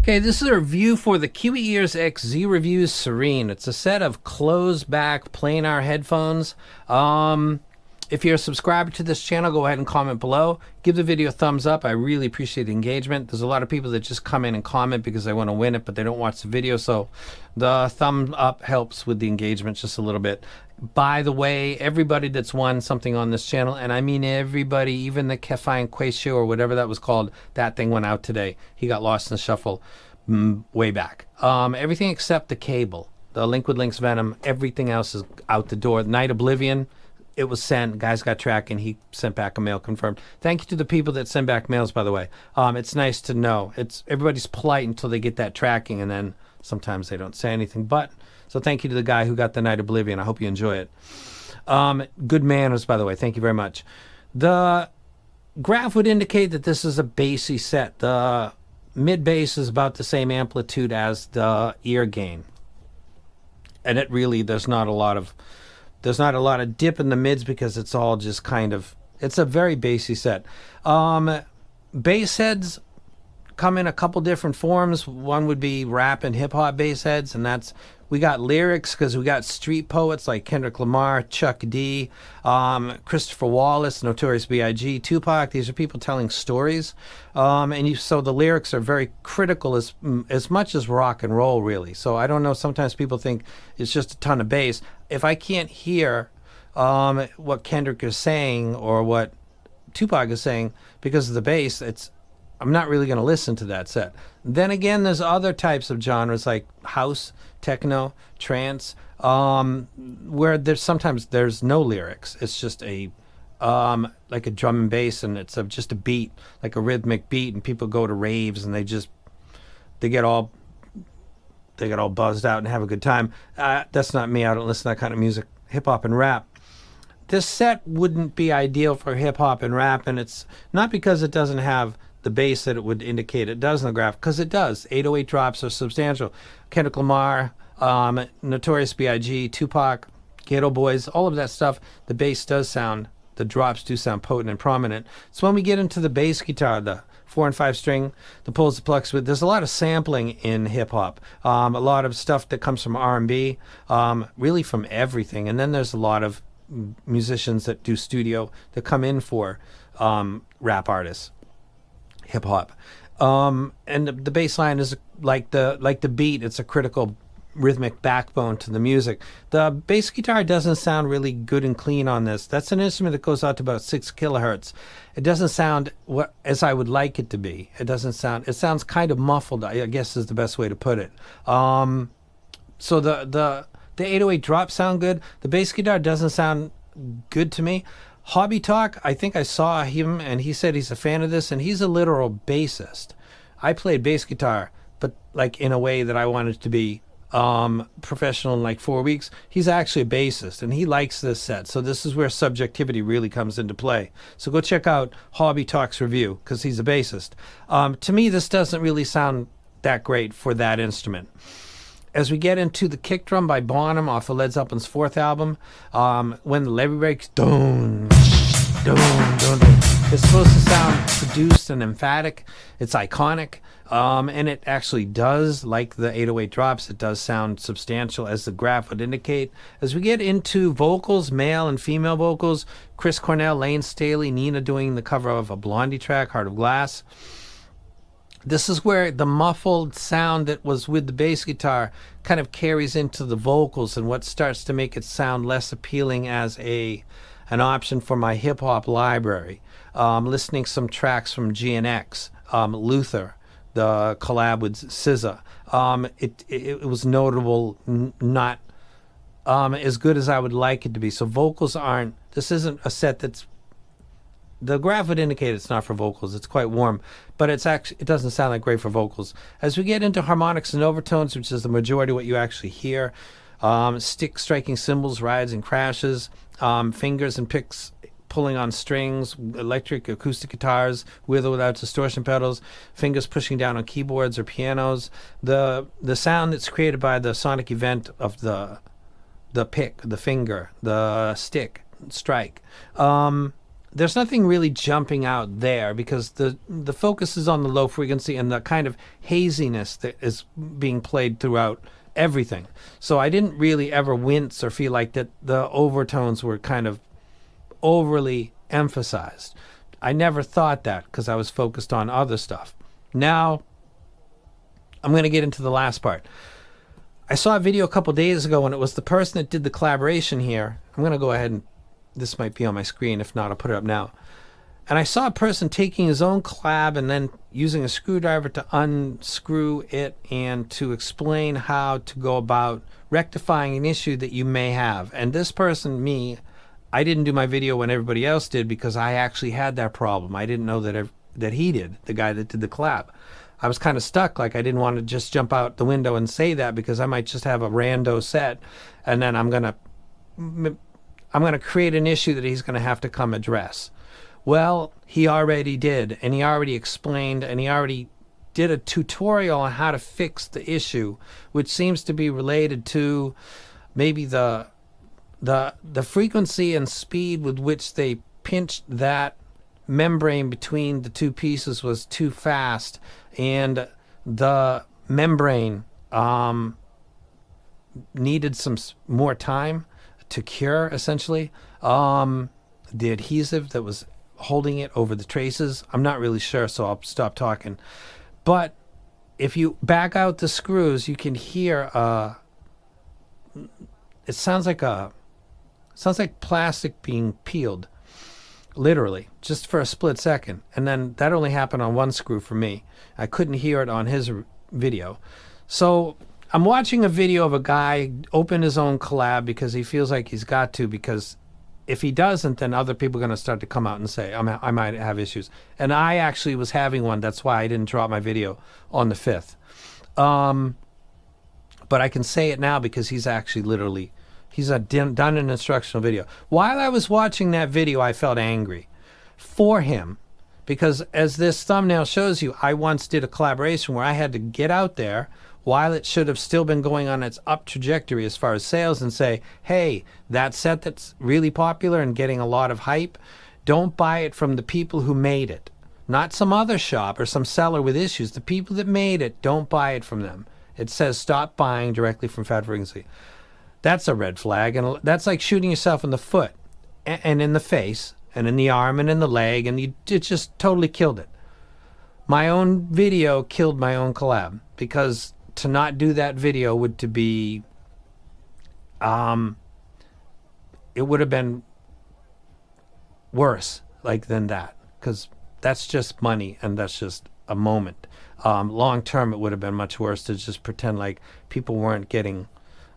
Okay, this is a review for the Kiwi Ears X Z Reviews Serene. It's a set of closed back planar headphones. If you're a subscriber to this channel, go ahead and comment below. Give the video a thumbs up. I really appreciate the engagement. There's a lot of people that just come in and comment because they want to win it, but they don't watch the video. So the thumb up helps with the engagement just a little bit. By the way, everybody that's won something on this channel, and I mean everybody, even the Kefine Quayshoe or whatever that was called, that thing went out today. He got lost in the shuffle way back. Everything except the cable. The Liquid Links Venom, everything else is out the door. Night Oblivion, it was sent. Guys got tracking. He sent back a mail confirmed. Thank you to the people that send back mails, by the way. It's nice to know. Everybody's polite until they get that tracking, and then sometimes they don't say anything. But so thank you to the guy who got the Night Oblivion. I hope you enjoy it. Good manners, by the way. Thank you very much. The graph would indicate that this is a bassy set. The mid bass is about the same amplitude as the ear gain, and it really there's not a lot of dip in the mids because it's all just kind of, it's a very bassy set. Bass heads come in a couple different forms. One would be rap and hip hop bass heads, and we got lyrics because we got street poets like Kendrick Lamar, Chuck D, Christopher Wallace, Notorious B.I.G., Tupac. These are people telling stories, so the lyrics are very critical as much as rock and roll, really. So I don't know. Sometimes people think it's just a ton of bass. If I can't hear what Kendrick is saying or what Tupac is saying because of the bass, I'm not really going to listen to that set. Then again, there's other types of genres like house, techno, trance, where sometimes there's no lyrics. It's just like a drum and bass, and it's just a beat, like a rhythmic beat, and people go to raves and they get all buzzed out and have a good time. That's not me. I don't listen to that kind of music. Hip hop and rap. This set wouldn't be ideal for hip hop and rap, and it's not because it doesn't have the bass that it would indicate it does in the graph, because it does. 808 drops are substantial. Kendrick Lamar, Notorious B.I.G., Tupac, Ghetto Boys, all of that stuff, the bass does sound, the drops do sound potent and prominent. So when we get into the bass guitar, the 4 and 5 string, the pulls, the plucks, there's a lot of sampling in hip hop, a lot of stuff that comes from R&B, really from everything. And then there's a lot of musicians that do studio that come in for rap artists. Hip hop, and the bass line is like the beat. It's a critical rhythmic backbone to the music. The bass guitar doesn't sound really good and clean on this. That's an instrument that goes out to about 6 kilohertz. It doesn't sound as I would like it to be. It sounds kind of muffled, I guess is the best way to put it. So the 808 drops sound good. The bass guitar doesn't sound good to me. Hobby Talk, I think I saw him and he said he's a fan of this, and he's a literal bassist. I played bass guitar, but like in a way that I wanted to be professional in like 4 weeks. He's actually a bassist and he likes this set. So this is where subjectivity really comes into play. So go check out Hobby Talk's review because he's a bassist. To me, this doesn't really sound that great for that instrument. As we get into the kick drum by Bonham off of Led Zeppelin's 4th album, when the levy breaks, dun, dun, dun, dun, it's supposed to sound seduced and emphatic. It's iconic, and it actually does, like the 808 drops, it does sound substantial, as the graph would indicate. As we get into vocals, male and female vocals, Chris Cornell, Lane Staley, Nina doing the cover of a Blondie track, Heart of Glass. This is where the muffled sound that was with the bass guitar kind of carries into the vocals, and what starts to make it sound less appealing as an option for my hip-hop library. Listening some tracks from GNX, Luther, the collab with SZA. It was notable, not as good as I would like it to be. So vocals this isn't a set that's, the graph would indicate it's not for vocals. It's quite warm, but it doesn't sound like great for vocals. As we get into harmonics and overtones, which is the majority of what you actually hear, stick striking cymbals, rides and crashes, fingers and picks pulling on strings, electric acoustic guitars with or without distortion pedals, fingers pushing down on keyboards or pianos, the sound that's created by the sonic event of the pick, the finger, the stick, strike. there's nothing really jumping out there because the focus is on the low frequency and the kind of haziness that is being played throughout everything. So I didn't really ever wince or feel like that the overtones were kind of overly emphasized. I never thought that because I was focused on other stuff. Now I'm going to get into the last part. I saw a video a couple days ago and it was the person that did the collaboration here. I'm going to go ahead and this might be on my screen. If not, I'll put it up now. And I saw a person taking his own collab and then using a screwdriver to unscrew it and to explain how to go about rectifying an issue that you may have. And this person, me, I didn't do my video when everybody else did because I actually had that problem. I didn't know that he did, the guy that did the collab. I was kind of stuck, like I didn't want to just jump out the window and say that because I might just have a rando set and then I'm going to create an issue that he's going to have to come address. Well, he already did, and he already explained, and he already did a tutorial on how to fix the issue, which seems to be related to maybe the frequency and speed with which they pinched that membrane between the two pieces was too fast, and the membrane needed some more time to cure, essentially. The adhesive that was holding it over the traces, I'm not really sure, so I'll stop talking. But if you back out the screws, you can hear it sounds like plastic being peeled, literally, just for a split second. And then that only happened on one screw for me. I couldn't hear it on his video. So I'm watching a video of a guy open his own collab because he feels like he's got to, because if he doesn't, then other people are going to start to come out and say, I might have issues. And I actually was having one. That's why I didn't drop my video on the 5th. But I can say it now because he's actually literally, he's done an instructional video. While I was watching that video, I felt angry for him because, as this thumbnail shows you, I once did a collaboration where I had to get out there while it should have still been going on its up trajectory as far as sales and say, hey, that set that's really popular and getting a lot of hype, don't buy it from the people who made it. Not some other shop or some seller with issues. The people that made it, don't buy it from them. It says stop buying directly from Fat Frequency. That's a red flag, and that's like shooting yourself in the foot and in the face and in the arm and in the leg, and it just totally killed it. My own video killed my own collab because to not do that video would to be, it would have been worse than that, because that's just money and that's just a moment. Long term, it would have been much worse to just pretend like people weren't getting,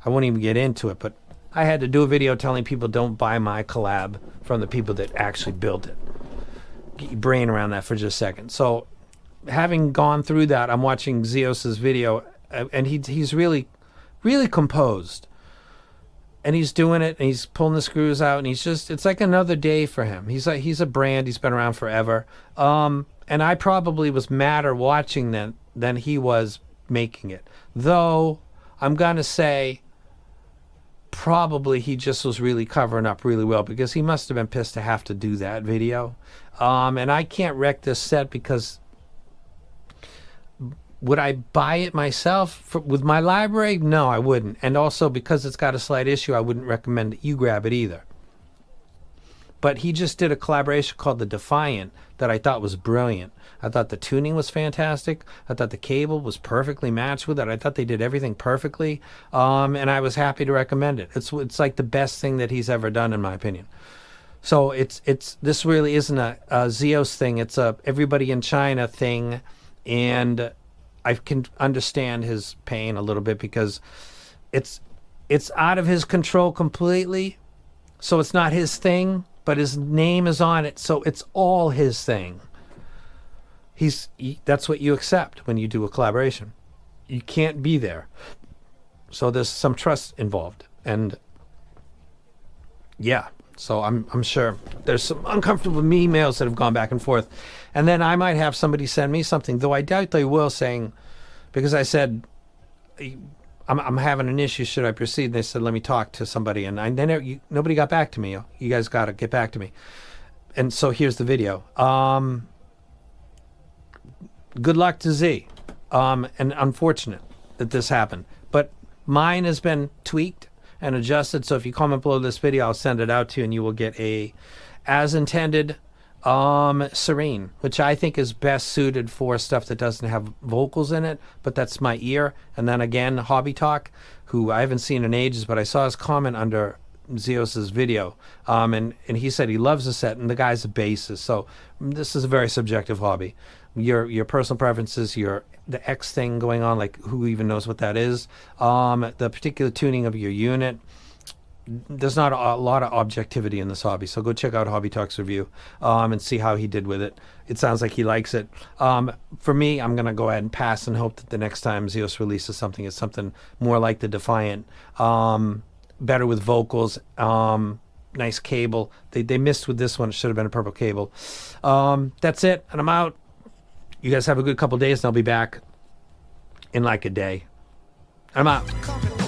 I won't even get into it, but I had to do a video telling people don't buy my collab from the people that actually built it. Get your brain around that for just a second. So having gone through that, I'm watching Zeos's video, and he's really, really composed. And he's doing it, and he's pulling the screws out, and it's like another day for him. He's a brand, he's been around forever. And I probably was madder watching than he was making it. Though, I'm going to say, probably he just was really covering up really well, because he must have been pissed to have to do that video. And I can't wreck this set because would I buy it myself with my library? No, I wouldn't. And also because it's got a slight issue, I wouldn't recommend that you grab it either. But he just did a collaboration called The Defiant that I thought was brilliant. I thought the tuning was fantastic. I thought the cable was perfectly matched with it. I thought they did everything perfectly. And I was happy to recommend it. It's like the best thing that he's ever done, in my opinion. So this really isn't a Zeos thing. It's a everybody in China thing. And I can understand his pain a little bit because it's out of his control completely. So it's not his thing, but his name is on it, so it's all his thing. That's what you accept when you do a collaboration. You can't be there. So there's some trust involved. And yeah, so I'm sure there's some uncomfortable emails that have gone back and forth. And then I might have somebody send me something, though I doubt they will, saying, because I said, I'm having an issue, should I proceed? And they said, let me talk to somebody. And nobody got back to me. You guys got to get back to me. And so here's the video. Good luck to Z. And unfortunate that this happened. But mine has been tweaked and adjusted. So if you comment below this video, I'll send it out to you and you will get a as intended Serene, which I think is best suited for stuff that doesn't have vocals in it, but that's my ear. And then again, Hobby Talk, who I haven't seen in ages, but I saw his comment under Zeos's video, and he said he loves the set, and the guy's a bassist, so this is a very subjective hobby. Your personal preferences, the X thing going on, like who even knows what that is, the particular tuning of your unit. There's not a lot of objectivity in this hobby, so go check out Hobby Talk's review and see how he did with it. It sounds like he likes it. For me, I'm going to go ahead and pass and hope that the next time Zeos releases something, it's something more like the Defiant, better with vocals, nice cable. They missed with this one. It should have been a purple cable. That's it, and I'm out. You guys have a good couple days, and I'll be back in like a day. I'm out.